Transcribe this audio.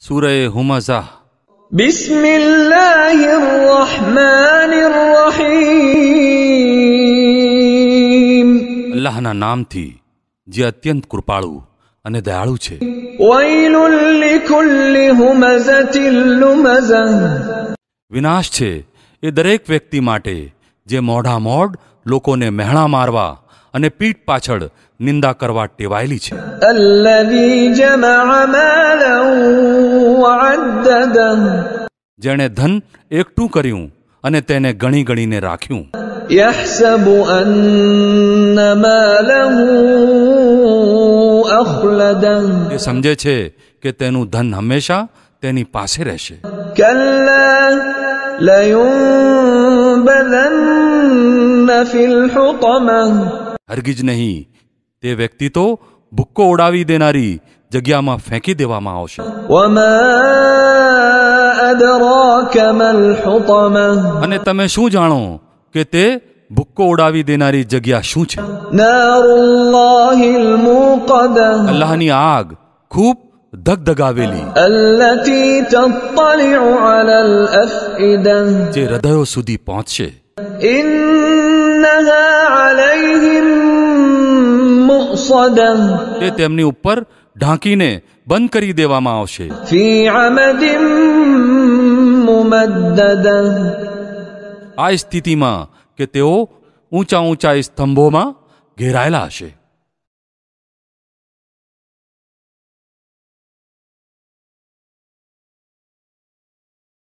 सूरह हुमज़ा। बिस्मिल्लाहिर्रहमानिर्रहीम। अल्लाहना नामथी जे अत्यंत कृपाळु अने दयाळु छे। वैलुल लिकुल्लि हुमज़तिल लुमज़ह। विनाश छे એ દરેક વ્યક્તિ માટે જે મોઢામોઢ લોકોને મહેણા મારવા અને પીઠ પાછળ નિંદા કરવા ટેવાયેલી છે। અલ્લઝી જમઅ માલન વઅદ્દદહ। જેણે ધન એકઠું કર્યું અને તેને ગણી ગણીને રાખ્યું। યહસબુ અન્ન માલહુ અખલદહ। એ સમજે છે કે તેનું ધન હંમેશા તેની પાસે રહેશે। કલ્લા લયુંબદન્ન ફિલ હુતમહ। હરગીજ નહીં, તે વ્યક્તિ તો ભુક્કો ઉડાવી દેનારી જગ્યામાં ફેંકી દેવામાં આવશે। વમા અદરાક મલ હુતમહ। અને તમે શું જાણો કે તે ભુક્કો ઉડાવી દેનારી જગ્યા શું છે? નારુલ્લાહિલ મૂકદહ। અલ્લાહની આગ ખૂબ ધગધગાવેલી, અલ્લતી તત્તલિઉ અલલ અફઇદહ। જે હૃદયો સુધી પહોંચશે। ઇન્નહા અલૈહિમ મુઅસદહ। તે તેમની ઉપર ઢાંકીને બંધ કરી દેવામાં આવશે। ફી અમદિમ મુમદ્દદહ। આ સ્થિતિમાં કે તેઓ ઊંચા ઊંચા સ્તંભોમાં ઘેરાયેલા હશે।